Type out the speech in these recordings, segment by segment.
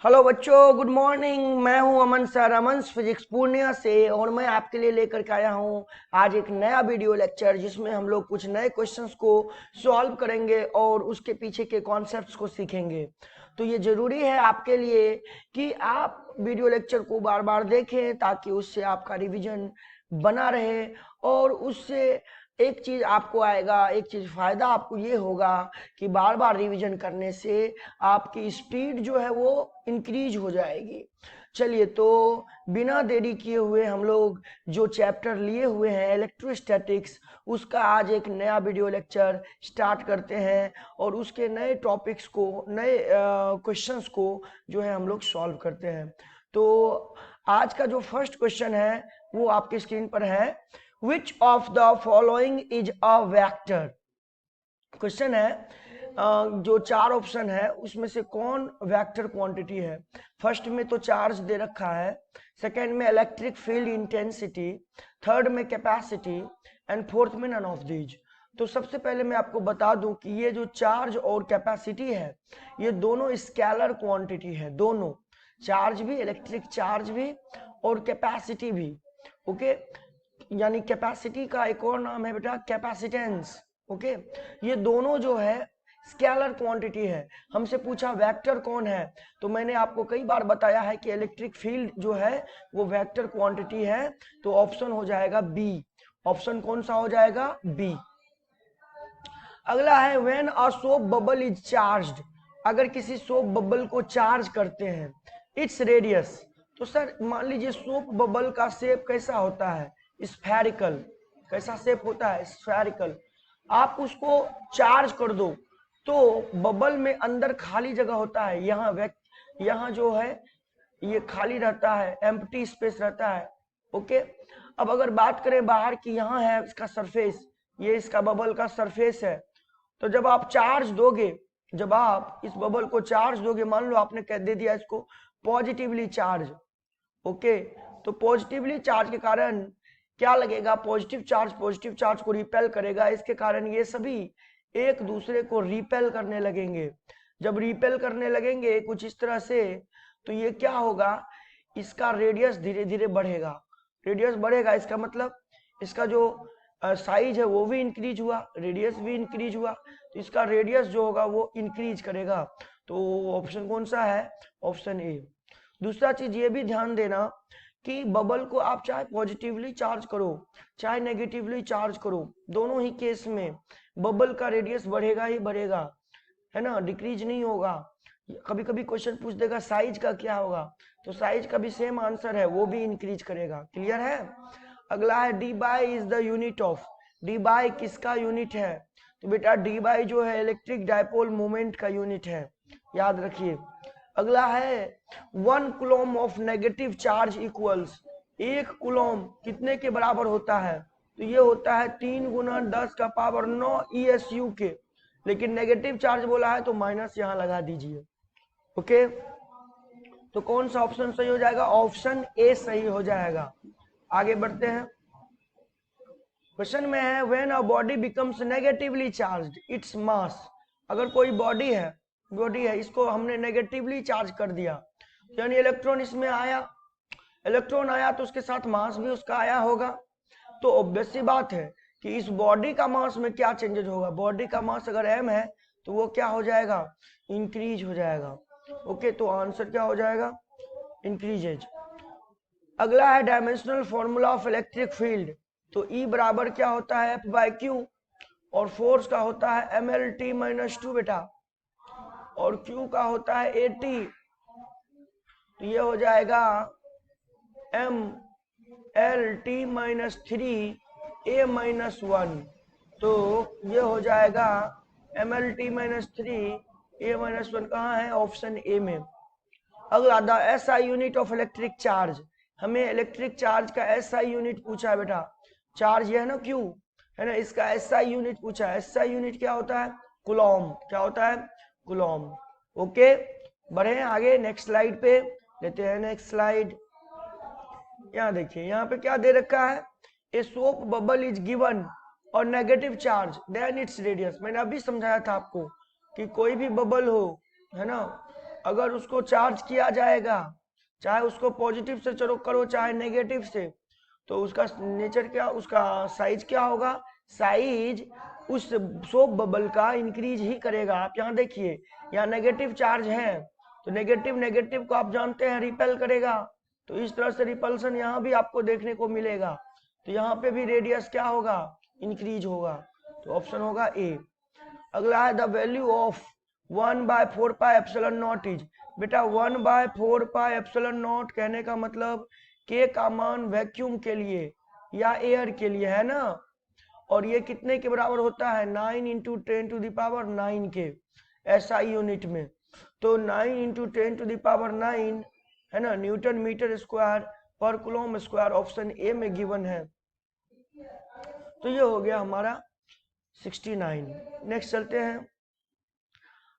Hello बच्चों, good morning. मैं हूं अमन सर, अमन फिजिक्स पूर्णिया से, और मैं आपके लिए लेकर के आया हूं आज एक नया वीडियो लेक्चर जिसमें हम लोग कुछ नए क्वेश्चंस को सॉल्व करेंगे और उसके पीछे के कॉन्सेप्ट्स को सीखेंगे। तो ये जरूरी है आपके लिए कि आप वीडियो लेक्चर को बार बार देखें ताकि उससे आपका रिवीजन बना रहे। और उससे एक चीज आपको आएगा, एक चीज फायदा आपको ये होगा कि बार बार रिवीजन करने से आपकी स्पीड जो है वो इंक्रीज हो जाएगी। चलिए, तो बिना देरी किए हुए हम लोग जो चैप्टर लिए हुए हैं इलेक्ट्रोस्टैटिक्स, उसका आज एक नया वीडियो लेक्चर स्टार्ट करते हैं और उसके नए टॉपिक्स को, नए क्वेश्चंस को जो है हम लोग सॉल्व करते हैं। तो आज का जो फर्स्ट क्वेश्चन है वो आपकी स्क्रीन पर है। Which of the following is a vector. Question है, जो चार ऑप्शन है उसमें से कौन वेक्टर क्वांटिटी है। फर्स्ट में तो चार्ज दे रखा है, सेकंड में इलेक्ट्रिक फील्ड इंटेंसिटी, थर्ड में कैपेसिटी एंड फोर्थ में नन ऑफ दीज। तो सबसे पहले मैं आपको बता दूं कि ये जो चार्ज और कैपेसिटी है ये दोनों स्केलर क्वांटिटी है। दोनों, चार्ज भी, इलेक्ट्रिक चार्ज भी और कैपेसिटी भी। ओके, यानी कैपेसिटी का एक और नाम है बेटा कैपेसिटेंस। ओके, ये दोनों जो है स्केलर क्वांटिटी है। हमसे पूछा वेक्टर कौन है, तो मैंने आपको कई बार बताया है कि इलेक्ट्रिक फील्ड जो है वो वेक्टर क्वांटिटी है। तो ऑप्शन हो जाएगा बी। ऑप्शन कौन सा हो जाएगा? बी। अगला है when a soap bubble is charged. अगर किसी सोप बबल को चार्ज करते हैं, इट्स रेडियस। तो सर मान लीजिए सोप बबल का शेप कैसा होता है? स्फेरिकल। कैसा शेप होता है? स्फेरिकल। आप उसको चार्ज कर दो तो बबल में अंदर खाली जगह होता है, यहाँ जो है ये खाली रहता है, एम्प्टी स्पेस रहता है। ओके, अब अगर बात करें बाहर की, यहाँ है इसका सरफेस, ये इसका बबल का सरफेस है। तो जब आप चार्ज दोगे, जब आप इस बबल को चार्ज दोगे, मान लो आपने कह दे दिया इसको पॉजिटिवली चार्ज। ओके, तो पॉजिटिवली चार्ज के कारण क्या लगेगा? पॉजिटिव चार्ज को रिपेल करेगा। इसके कारण ये सभी एक दूसरे को रिपेल करने लगेंगे। जब रिपेल करने लगेंगे कुछ इस तरह से, तो ये क्या होगा? इसका रेडियस धीरे धीरे बढ़ेगा। रेडियस बढ़ेगा इसका मतलब इसका जो साइज है वो भी इंक्रीज हुआ, रेडियस भी इंक्रीज हुआ, तो इसका रेडियस जो होगा वो इंक्रीज करेगा। तो ऑप्शन कौन सा है? Option A. दूसरा चीज ये भी ध्यान देना कि बबल को आप चाहे पॉजिटिवली चार्ज करो चाहे नेगेटिवली चार्ज करो, दोनों ही केस में बबल का रेडियस बढ़ेगा ही बढ़ेगा, है ना, डिक्रीज नहीं होगा। कभी कभी क्वेश्चन पूछ देगा साइज का क्या होगा, तो साइज का भी सेम आंसर है, वो भी इंक्रीज करेगा। क्लियर है? अगला है D by is the unit of. D by किसका यूनिट है? तो बेटा डी बाई जो है इलेक्ट्रिक डायपोल मोमेंट का यूनिट है, याद रखिए। अगला है 1 coulomb of negative charge equals. 1 coulomb कितने के बराबर होता है? तो ये होता है 3 गुना 10 का पावर 9 ESU के। लेकिन नेगेटिव चार्ज बोला है तो माइनस यहां लगा दीजिए। ओके, तो कौन सा ऑप्शन सही हो जाएगा? ऑप्शन ए सही हो जाएगा। आगे बढ़ते हैं। क्वेश्चन में है when a body becomes negatively charged its mass. अगर कोई बॉडी है इसको हमने नेगेटिवली चार्ज कर दिया, यानी इलेक्ट्रॉन इसमें आया, इलेक्ट्रॉन आया तो उसके साथ मास भी उसका आया होगा। तो ऑब्वियस सी बात है कि इस बॉडी का मास में क्या चेंजेस होगा? बॉडी का मास अगर m है तो वो क्या हो जाएगा? इंक्रीज हो जाएगा। ओके, तो आंसर क्या हो जाएगा? इंक्रीजेज। अगला है dimensional formula of electric field. तो E बराबर क्या होता है? F/Q, और फोर्स का होता है MLT-2 बेटा, और Q का होता है AT। तो ये हो जाएगा MLT-3 A-1। तो ये हो जाएगा MLT-3 A-1 कहाँ है? ऑप्शन ए में। अगला the SI unit of electric charge. हमें इलेक्ट्रिक चार्ज का SI यूनिट पूछा है बेटा। चार्ज ये है ना Q, है ना, इसका SI यूनिट पूछा है। SI यूनिट क्या होता है? कूलॉम। क्या होता है? कूलॉम। ओके, बढ़े आगे नेक्स्ट स्लाइड पे। लेते हैं नेक्स्ट स्लाइड। यहाँ देखिए, यहाँ पे क्या दे रखा है? A soap bubble is given और negative charge then its radius. मैंने अभी समझाया था आपको कि कोई भी बबल हो, है ना, अगर उसको चार्ज किया जाएगा, चाहे उसको पॉजिटिव से चलो करो चाहे नेगेटिव से, तो उसका नेचर क्या, उसका साइज क्या होगा, साइज उस सोप बबल का इंक्रीज ही करेगा। आप यहाँ देखिए, यहाँ नेगेटिव चार्ज है तो नेगेटिव नेगेटिव को आप जानते हैं रिपेल करेगा, तो इस तरह से रिपल्सन यहाँ भी आपको देखने को मिलेगा। तो यहाँ पे भी रेडियस क्या होगा, इंक्रीज होगा। तो ऑप्शन होगा ए। अगला है the value of 1/4 pi epsilon not is. बेटा 1/4 पाई एप्सिलॉन नॉट कहने का मतलब के का मान वैक्यूम के लिए या एयर के लिए है ना, और ये कितने के बराबर होता है, 9 × 10⁹ के एसआई यूनिट में। तो 9 × 10⁹ है ना, न्यूटन मीटर स्क्वायर पर कूलम स्क्वायर ऑप्शन ए में गिवन है। तो ये हो गया हमारा 69। नेक्स्ट चलते हैं।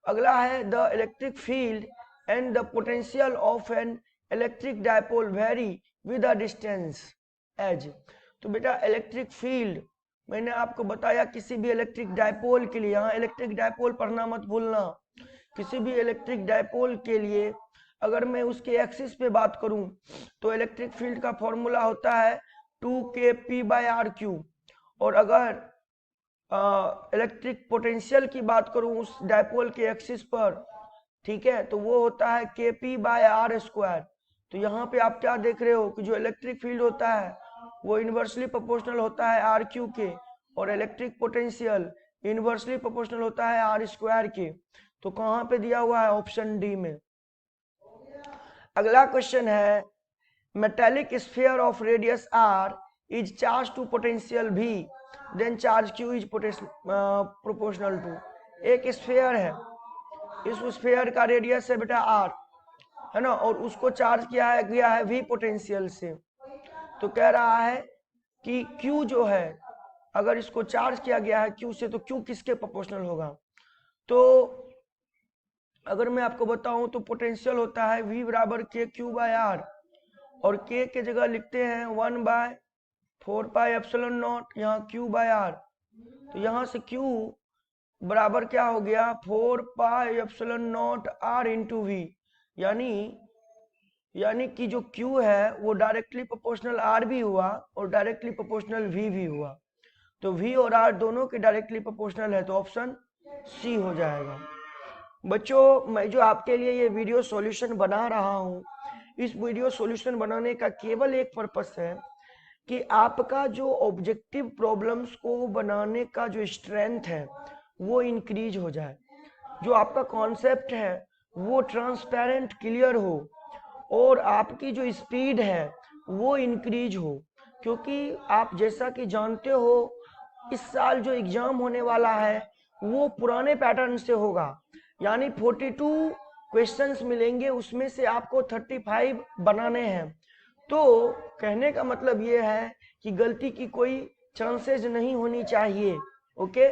अगला है the electric field and the potential of an electric dipole vary with a distance as. तो बेटा इलेक्ट्रिक फील्ड मैंने आपको बताया किसी भी इलेक्ट्रिक डायपोल के लिए, यहाँ इलेक्ट्रिक डायपोल पढ़ना मत भूलना, किसी भी इलेक्ट्रिक डायपोल के लिए अगर मैं उसके एक्सिस पे बात करूं तो इलेक्ट्रिक फील्ड का फॉर्मूला होता है 2kp/r³। और अगर इलेक्ट्रिक पोटेंशियल की बात करूं उस डायपोल के एक्सिस पर, ठीक है, तो वो होता है kp/r²। तो यहाँ पे आप क्या देख रहे हो कि जो इलेक्ट्रिक फील्ड होता है वो इनवर्सली प्रोपोर्शनल होता है r³ के, और इलेक्ट्रिक पोटेंशियल इनवर्सली प्रोपोर्शनल होता है r² के। तो कहाँ पे दिया हुआ है, ऑप्शन डी में। अगला क्वेश्चन है metallic sphere of radius r is charge to potential v then charge q is proportional to. एक स्फीयर है, इस स्फीयर का रेडियस है बेटा r, है ना, और उसको चार्ज किया है गया है v पोटेंशियल से। तो कह रहा है कि q जो है, अगर इसको चार्ज किया गया है q से, तो q किसके प्रोपोर्शनल होगा। तो अगर मैं आपको बताऊं तो पोटेंशियल होता है v बराबर kq/r, और k के जगह लिखते हैं 1/4 पाई एप्सिलॉन नॉट, यहाँ q/r। तो यहाँ से q बराबर क्या हो गया, 4 pi epsilon naught r into V, यानी कि जो q है वो डायरेक्टली प्रोपोर्शनल r भी हुआ और डायरेक्टली प्रोपोर्शनल v भी हुआ। तो v और r दोनों के डायरेक्टली प्रोपोर्शनल है, तो ऑप्शन सी हो जाएगा। बच्चों मैं जो आपके लिए ये वीडियो सॉल्यूशन बना रहा हूँ, इस वीडियो सॉल्यूशन बनाने का केवल एक पर्पस है कि आपका जो ऑब्जेक्टिव प्रॉब्लम्स को बनाने का जो स्ट्रेंथ है वो इंक्रीज हो जाए, जो आपका कॉन्सेप्ट है वो ट्रांसपेरेंट क्लियर हो, और आपकी जो स्पीड है वो इंक्रीज हो। क्योंकि आप जैसा कि जानते हो इस साल जो एग्जाम होने वाला है वो पुराने पैटर्न से होगा, यानी 42 क्वेश्चंस मिलेंगे, उसमें से आपको 35 बनाने हैं। तो कहने का मतलब ये है कि गलती की कोई चांसेस नहीं होनी चाहिए, ओके।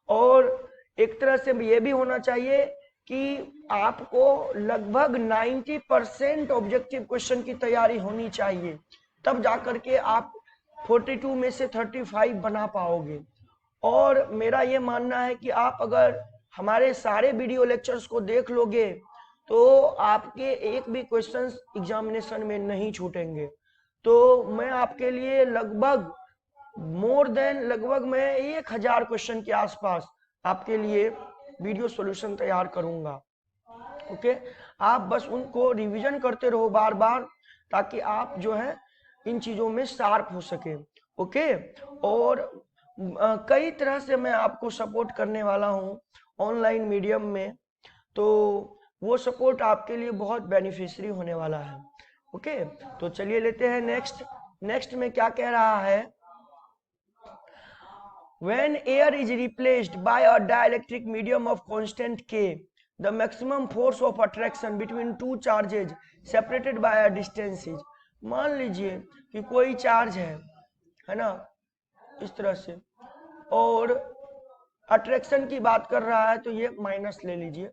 और एक तरह से ये भी होना चाहिए कि आपको लगभग 90% ऑब्जेक्टिव क्वेश्चन की तैयारी होनी चाहिए, तब जाकर के आप 42 में से 35 बना पाओगे। और मेरा ये मानना है कि आप अगर हमारे सारे वीडियो लेक्चर्स को देख लोगे तो आपके एक भी क्वेश्चंस एग्जामिनेशन में नहीं छूटेंगे। तो मैं आपके लिए लगभग लगभग मैं 1000 क्वेश्चन के आसपास आपके लिए वीडियो सॉल्यूशन तैयार करूंगा, ओके। आप बस उनको रिवीजन करते रहो बार बार, ताकि आप जो है इन चीजों में शार्प हो सके, ओके। और कई तरह से मैं आपको सपोर्ट करने वाला हूँ ऑनलाइन मीडियम में, तो वो सपोर्ट आपके लिए बहुत बेनिफिशियरी होने वाला है, ओके। तो चलिए लेते हैं नेक्स्ट में क्या कह रहा है, when air is replaced by a dielectric medium of constant k, the maximum force of attraction between two charges separated by a distance is। मान लीजिए कि कोई चार्ज है ना, इस तरह से, और अट्रैक्शन की बात कर रहा है, तो ये माइनस ले लीजिए,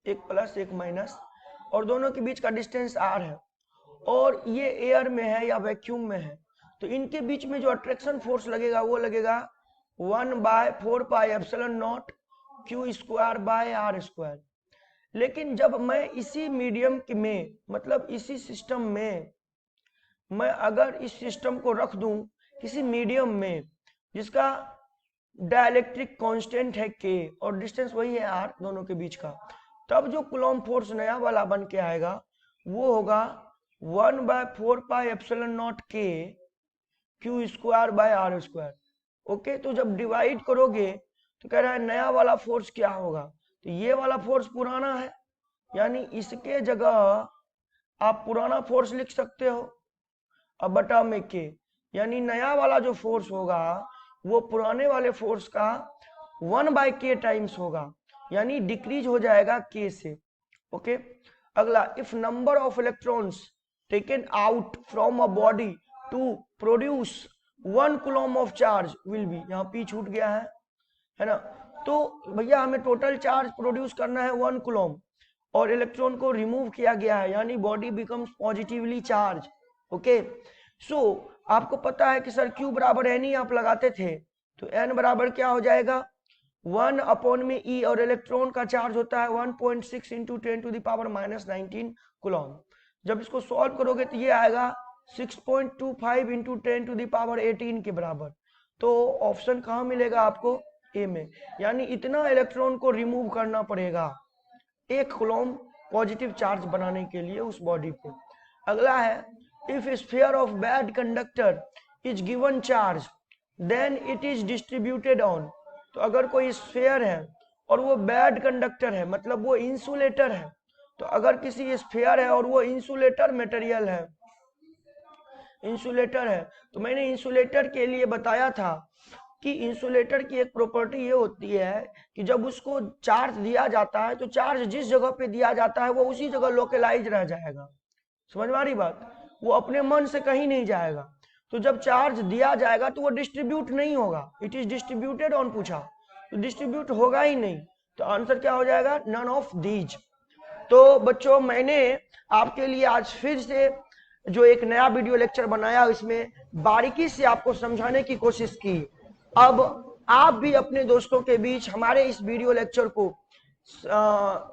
एक प्लस एक माइनस, और दोनों के बीच का डिस्टेंस r है, और ये एयर में है या वैक्यूम में है, तो इनके बीच में जो अट्रैक्शन फोर्स लगेगा वो लगेगा 1/4 पाई एप्सिलॉन नॉट q² r²। लेकिन जब मैं इसी मीडियम में, मतलब इसी सिस्टम में, मैं अगर इस सिस्टम को रख दूं किसी मीडियम में जिसका डाइलेक्ट्रिक कांस्टेंट है के और डिस्टेंस वही है आर दोनों के बीच का, तब जो कूलॉम फोर्स नया वाला बन के आएगा वो होगा 1/4πε0 के Q square by R square. Okay, तो जब डिवाइड करोगे तो कह रहा है नया वाला फोर्स क्या होगा, तो ये वाला फोर्स पुराना है, यानी इसके जगह आप पुराना फोर्स लिख सकते हो अब बटा में के, यानी नया वाला जो फोर्स होगा वो पुराने वाले फोर्स का 1/k टाइम्स होगा, यानी डिक्रीज हो जाएगा k से। ओके, अगला, if number of electrons taken out from a body to produce 1 coulomb of charge will be, यहाँ पी छूट गया है ना, तो भैया हमें टोटल चार्ज प्रोड्यूस करना है 1 कूलॉम और इलेक्ट्रॉन को रिमूव किया गया है, यानी body becomes positively charge. Okay, so आपको पता है कि सर Q बराबर एन ही आप लगाते थे, तो N बराबर क्या हो जाएगा 1 अपॉन में E, और इलेक्ट्रॉन का चार्ज होता है 1.6 इंटू 10⁻⁻19 कूलॉम। जब इसको सॉल्व करोगे तो ये आएगा 6.25 इंटू 10⁻18 के बराबर। तो ऑप्शन कहाँ मिलेगा आपको, ए में, यानी इतना इलेक्ट्रॉन को रिमूव करना पड़ेगा 1 कूलॉम पॉजिटिव चार्ज बनाने के लिए उस बॉडी पे। अगला है, if a sphere of bad conductor is given charge then it is distributed on, तो अगर कोई स्फीयर है और वो बैड कंडक्टर है, मतलब वो इंसुलेटर है, तो अगर किसी स्फीयर है और वो इंसुलेटर मटेरियल है, इंसुलेटर है, तो मैंने इंसुलेटर के लिए बताया था कि इंसुलेटर की एक प्रॉपर्टी ये होती है कि जब उसको चार्ज दिया जाता है तो चार्ज जिस जगह पे दिया जाता है वो उसी जगह लोकलाइज रह जाएगा। समझ में आ रही बात, वो अपने मन से कहीं नहीं जाएगा। तो जब चार्ज दिया जाएगा तो वो डिस्ट्रीब्यूट नहीं होगा, इट इज डिस्ट्रीब्यूटेड ऑन पूछा, तो डिस्ट्रीब्यूट होगा ही नहीं, तो आंसर क्या हो जाएगा, नन ऑफ दीज। तो बच्चों मैंने आपके लिए आज फिर से जो एक नया वीडियो लेक्चर बनाया, इसमें बारीकी से आपको समझाने की कोशिश की। अब आप भी अपने दोस्तों के बीच हमारे इस वीडियो लेक्चर को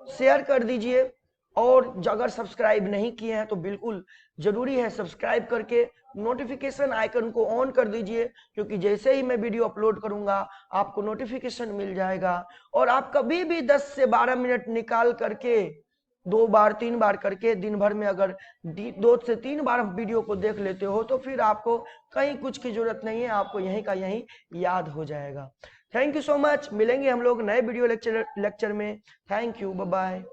शेयर कर दीजिए, और अगर सब्सक्राइब नहीं किए हैं तो बिल्कुल जरूरी है सब्सक्राइब करके नोटिफिकेशन आइकन को ऑन कर दीजिए, क्योंकि जैसे ही मैं वीडियो अपलोड करूंगा आपको नोटिफिकेशन मिल जाएगा। और आप कभी भी 10 से 12 मिनट निकाल करके 2 बार 3 बार करके दिन भर में अगर 2 से 3 बार वीडियो को देख लेते हो तो फिर आपको कहीं कुछ की जरूरत नहीं है, आपको यहीं का यहीं याद हो जाएगा। थैंक यू सो मच, मिलेंगे हम लोग नए वीडियो लेक्चर में। Thank you, bye bye.